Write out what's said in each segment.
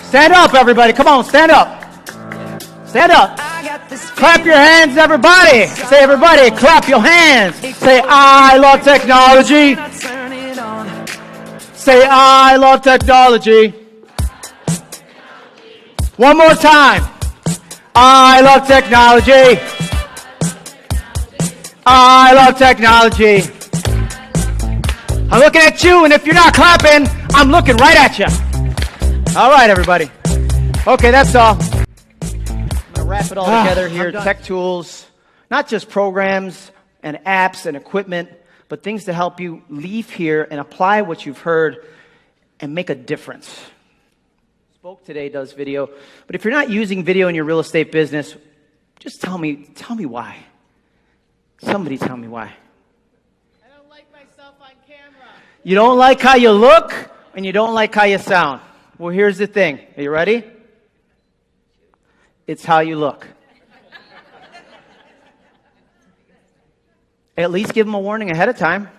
Stand up, everybody. Come on, stand up. Stand up. Clap your hands, everybody. Say, everybody, clap your hands. Say, I love technology. Say, I love technology. One more time. I love technology. I love technology. I'm looking at you, and if you're not clapping, I'm looking right at you. All right, everybody. Okay, that's all. I'm going to wrap it all together here. Tech tools, not just programs and apps and equipment, but things to help you leave here and apply what you've heard and make a difference. Spoke Today does video, but if you're not using video in your real estate business, just tell me why. Somebody tell me why. I don't like myself on camera. You don't like how you look, and you don't like how you sound. Well, here's the thing. Are you ready? It's how you look. At least give them a warning ahead of time.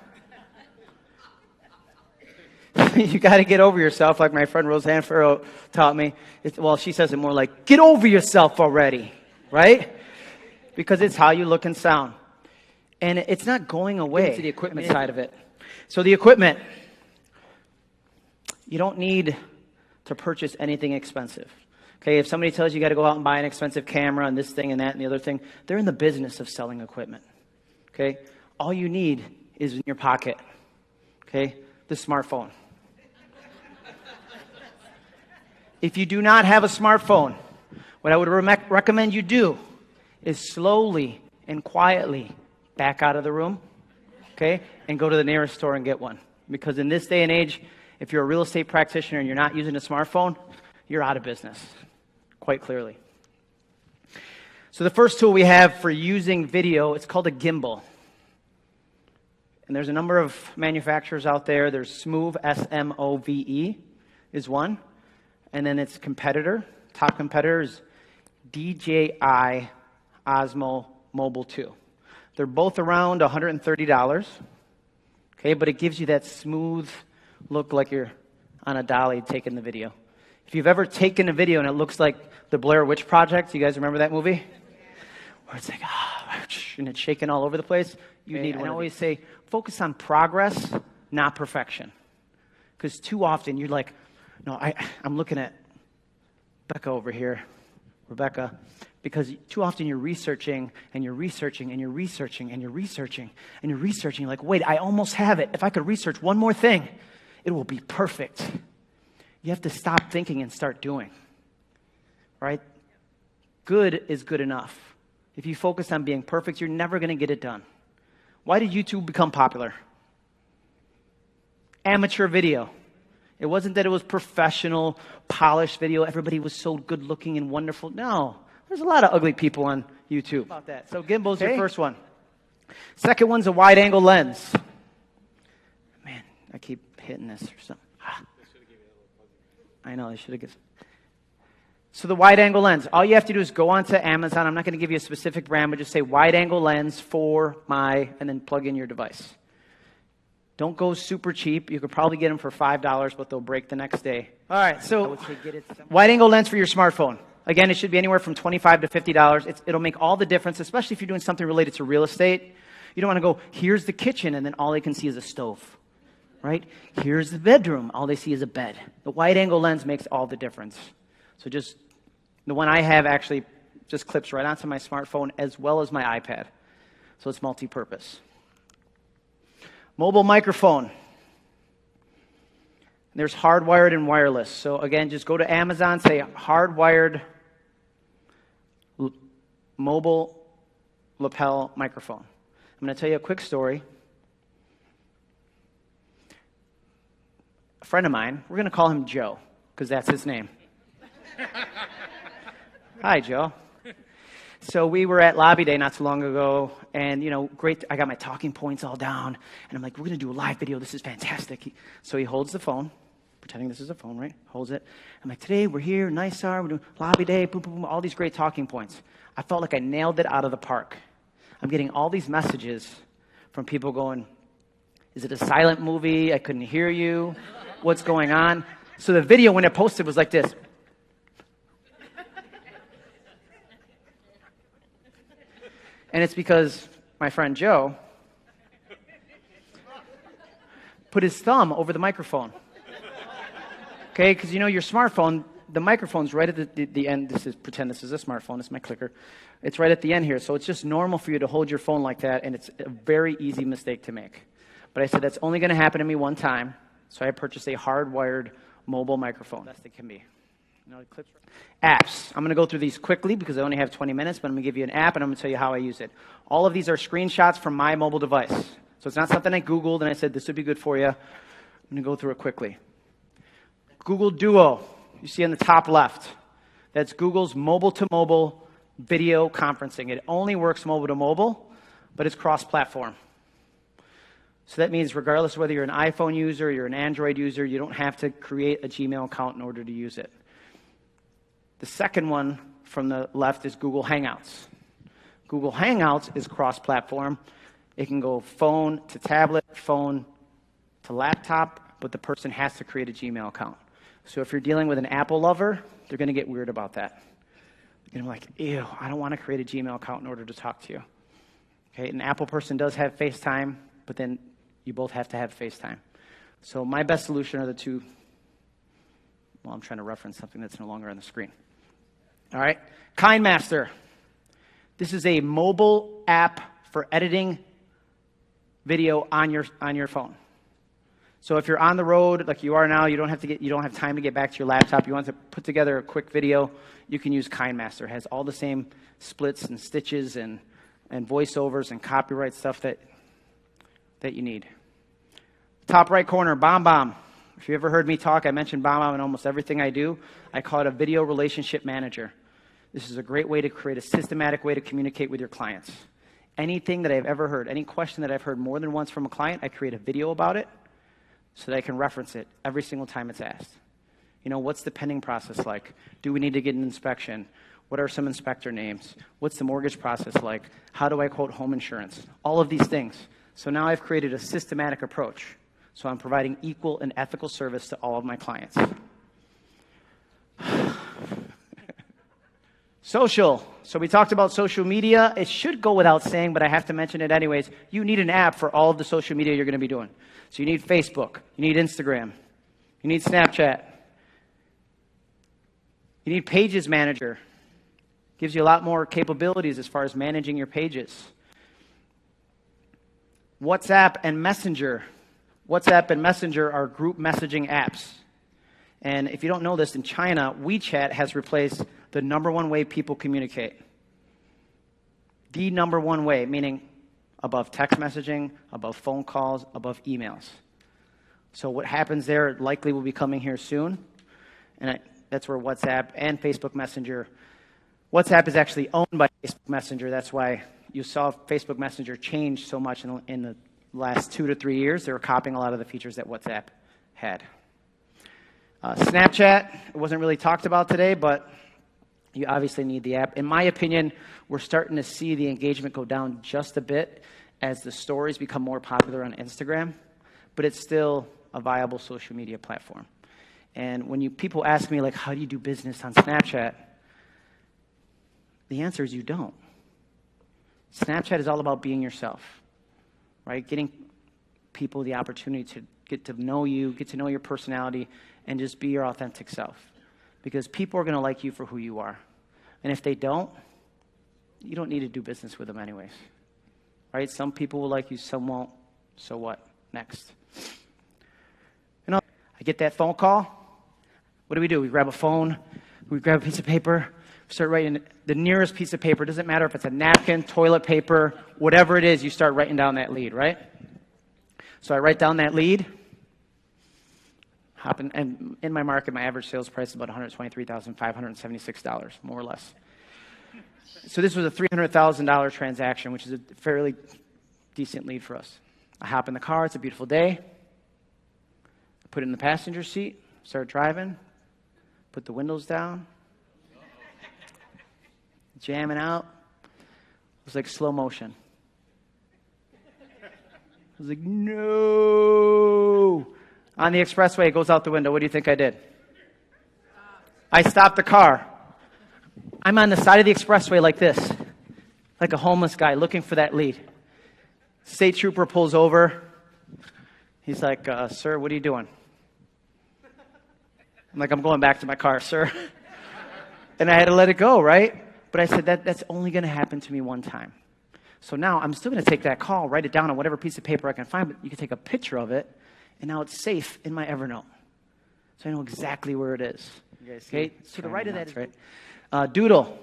You got to get over yourself, like my friend Roseanne Farrow taught me. Well, she says it more like, get over yourself already, right? Because it's how you look and sound. And it's not going away. To the equipment side of it. So the equipment, you don't need to purchase anything expensive. Okay, if somebody tells you got to go out and buy an expensive camera and this thing and that and the other thing, they're in the business of selling equipment. Okay, all you need is in your pocket. Okay, the smartphone. If you do not have a smartphone, what I would recommend you do is slowly and quietly back out of the room, okay, and go to the nearest store and get one. Because in this day and age, if you're a real estate practitioner and you're not using a smartphone, you're out of business, quite clearly. So the first tool we have for using video, it's called a gimbal. And there's a number of manufacturers out there. There's Smove, S-M-O-V-E is one. And then its competitor, top competitor is DJI Osmo Mobile 2. They're both around $130, okay, but it gives you that smooth look like you're on a dolly taking the video. If you've ever taken a video and it looks like the Blair Witch Project, you guys remember that movie? Where it's like, and it's shaking all over the place. You need one. I always say, focus on progress, not perfection. Because too often you're like, no, I'm looking at Becca over here, Rebecca, because too often you're researching and you're researching and you're researching and you're researching and you're researching. You're like, wait, I almost have it. If I could research one more thing, it will be perfect. You have to stop thinking and start doing, right? Good is good enough. If you focus on being perfect, you're never going to get it done. Why did YouTube become popular? Amateur video. It wasn't that it was professional, polished video. Everybody was so good looking and wonderful. No, there's a lot of ugly people on YouTube. About that. So gimbal's your first one. Second one's a wide angle lens. Man, I keep hitting this or something. I know, they should have given. So the wide angle lens, all you have to do is go onto Amazon. I'm not going to give you a specific brand, but just say wide angle lens for my, and then plug in your device. Don't go super cheap. You could probably get them for $5, but they'll break the next day. All right, so wide angle lens for your smartphone. Again, it should be anywhere from $25 to $50. It'll make all the difference, especially if you're doing something related to real estate. You don't want to go, here's the kitchen, and then all they can see is a stove, right? Here's the bedroom. All they see is a bed. The wide angle lens makes all the difference. So just, the one I have actually just clips right onto my smartphone as well as my iPad. So it's multi-purpose. Mobile microphone. There's hardwired and wireless. So again, just go to Amazon, say hardwired mobile lapel microphone. I'm going to tell you a quick story. A friend of mine, we're going to call him Joe, because that's his name. Hi, Joe. So we were at Lobby Day not too long ago, and, you know, great. I got my talking points all down, and I'm like, we're going to do a live video. This is fantastic. So he holds the phone, pretending this is a phone, right? Holds it. I'm like, today we're here, nice hour, we're doing Lobby Day, boom, boom, boom, all these great talking points. I felt like I nailed it out of the park. I'm getting all these messages from people going, is it a silent movie? I couldn't hear you. What's going on? So the video, when it posted, was like this. And it's because my friend Joe put his thumb over the microphone. Okay, because you know your smartphone, the microphone's right at the end. Pretend this is a smartphone. It's my clicker. It's right at the end here. So it's just normal for you to hold your phone like that, and it's a very easy mistake to make. But I said, that's only going to happen to me one time. So I purchased a hardwired mobile microphone. Best it can be. Apps. I'm going to go through these quickly because I only have 20 minutes, but I'm going to give you an app, and I'm going to tell you how I use it. All of these are screenshots from my mobile device. So it's not something I Googled, and I said, this would be good for you. I'm going to go through it quickly. Google Duo. You see on the top left. That's Google's mobile-to-mobile video conferencing. It only works mobile-to-mobile, but it's cross-platform. So that means regardless of whether you're an iPhone user, you're an Android user, you don't have to create a Gmail account in order to use it. The second one from the left is Google Hangouts. Google Hangouts is cross-platform. It can go phone to tablet, phone to laptop, but the person has to create a Gmail account. So if you're dealing with an Apple lover, they're going to get weird about that. They're going to be like, ew, I don't want to create a Gmail account in order to talk to you. Okay, an Apple person does have FaceTime, but then you both have to have FaceTime. So my best solution are the two. Well, I'm trying to reference something that's no longer on the screen. All right, KindMaster. This is a mobile app for editing video on your phone. So if you're on the road like you are now, you don't have time to get back to your laptop. You want to put together a quick video, you can use KindMaster. It has all the same splits and stitches and voiceovers and copyright stuff that you need. Top right corner, BombBomb. If you ever heard me talk, I mentioned BombBomb in almost everything I do. I call it a video relationship manager. This is a great way to create a systematic way to communicate with your clients. Anything that I've ever heard, any question that I've heard more than once from a client, I create a video about it so that I can reference it every single time it's asked. You know, what's the pending process like? Do we need to get an inspection? What are some inspector names? What's the mortgage process like? How do I quote home insurance? All of these things. So now I've created a systematic approach. So I'm providing equal and ethical service to all of my clients. Social. So we talked about social media. It should go without saying, but I have to mention it anyways. You need an app for all of the social media you're going to be doing. So you need Facebook. You need Instagram. You need Snapchat. You need Pages Manager. Gives you a lot more capabilities as far as managing your pages. WhatsApp and Messenger. WhatsApp and Messenger are group messaging apps. And if you don't know this, in China, WeChat has replaced the number one way people communicate. The number one way, meaning above text messaging, above phone calls, above emails. So what happens there likely will be coming here soon. And that's where WhatsApp and Facebook Messenger. WhatsApp is actually owned by Facebook Messenger. That's why you saw Facebook Messenger change so much in the last 2 to 3 years. They were copying a lot of the features that WhatsApp had. Snapchat, it wasn't really talked about today, but you obviously need the app. In my opinion, we're starting to see the engagement go down just a bit as the stories become more popular on Instagram, but it's still a viable social media platform. And when people ask me, like, how do you do business on Snapchat? The answer is you don't. Snapchat is all about being yourself, right? Getting people the opportunity to get to know you, get to know your personality, and just be your authentic self. Because people are going to like you for who you are. And if they don't, you don't need to do business with them anyways. Right? Some people will like you, some won't. So what? Next. You know, I get that phone call. What do? We grab a phone, we grab a piece of paper, start writing the nearest piece of paper. Doesn't matter if it's a napkin, toilet paper, whatever it is, you start writing down that lead, right? So I write down that lead. And in my market, my average sales price is about $123,576, more or less. So this was a $300,000 transaction, which is a fairly decent lead for us. I hop in the car. It's a beautiful day. I put it in the passenger seat, start driving, put the windows down, jamming out. It was like slow motion. I was like, no. On the expressway, it goes out the window. What do you think I did? I stopped the car. I'm on the side of the expressway like this. like a homeless guy looking for that lead. State trooper pulls over. He's like, sir, what are you doing? I'm like, I'm going back to my car, sir. And I had to let it go, right? But I said, that's only going to happen to me one time. So now I'm still going to take that call, write it down on whatever piece of paper I can find, but you can take a picture of it, and now it's safe in my Evernote. So I know exactly where it is. Okay, to the right of that is right. Doodle.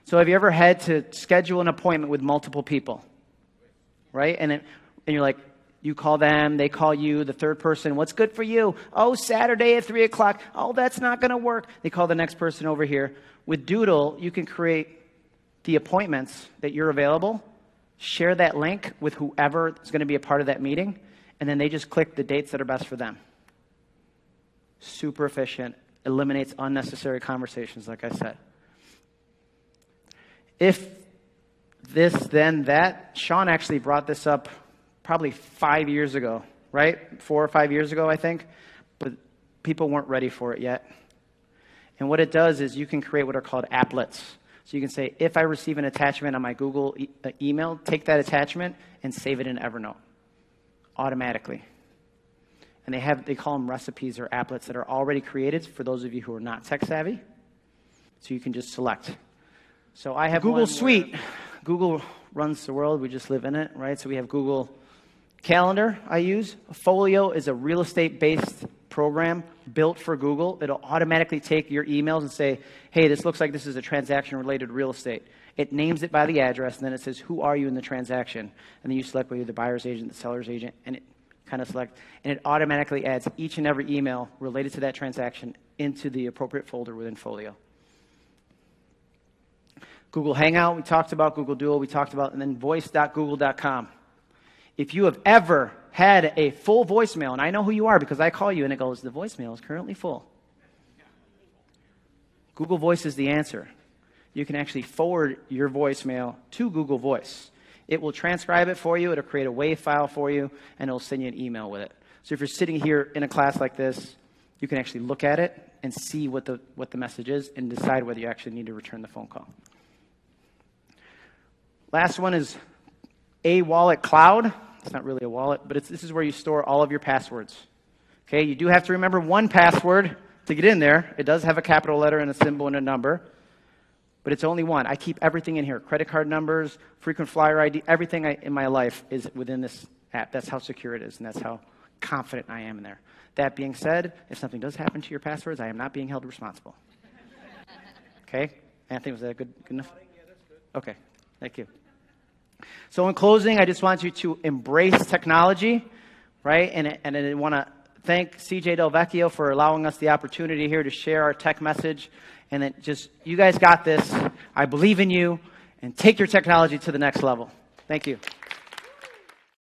So have you ever had to schedule an appointment with multiple people? Right? And you're like, you call them, they call you, the third person, what's good for you? Oh, Saturday at 3 o'clock. Oh, that's not going to work. They call the next person over here. With Doodle, you can create the appointments that you're available, share that link with whoever is going to be a part of that meeting, and then they just click the dates that are best for them. Super efficient, eliminates unnecessary conversations, like I said. If this, then that, Sean actually brought this up probably 5 years ago, right? 4 or 5 years ago, I think. But people weren't ready for it yet. And what it does is you can create what are called applets. So you can say, if I receive an attachment on my Google email, take that attachment and save it in Evernote automatically. And they call them recipes or applets that are already created for those of you who are not tech savvy. So you can just select. So I have Google Suite. Google runs the world. We just live in it, right? So we have Google Calendar I use. Folio is a real estate-based program built for Google. It'll automatically take your emails and say, hey, this looks like this is a transaction related to real estate. It names it by the address, and then it says, who are you in the transaction? And then you select whether you're the buyer's agent, the seller's agent, and it kind of select, and it automatically adds each and every email related to that transaction into the appropriate folder within Folio. Google Hangout, we talked about. Google Duo, we talked about. And then voice.google.com. If you have ever had a full voicemail, and I know who you are because I call you and it goes, the voicemail is currently full. Google Voice is the answer. You can actually forward your voicemail to Google Voice. It will transcribe it for you. It'll create a WAV file for you, and it'll send you an email with it. So if you're sitting here in a class like this, you can actually look at it and see what the message is and decide whether you actually need to return the phone call. Last one is a wallet cloud. It's not really a wallet, but this is where you store all of your passwords. Okay, you do have to remember one password to get in there. It does have a capital letter and a symbol and a number, but it's only one. I keep everything in here. Credit card numbers, frequent flyer ID, everything in my life is within this app. That's how secure it is, and that's how confident I am in there. That being said, if something does happen to your passwords, I am not being held responsible. Okay? Anthony, was that good enough? Okay, thank you. So in closing, I just want you to embrace technology, right? And I want to thank CJ Del Vecchio for allowing us the opportunity here to share our tech message. And then just, you guys got this. I believe in you. And take your technology to the next level. Thank you.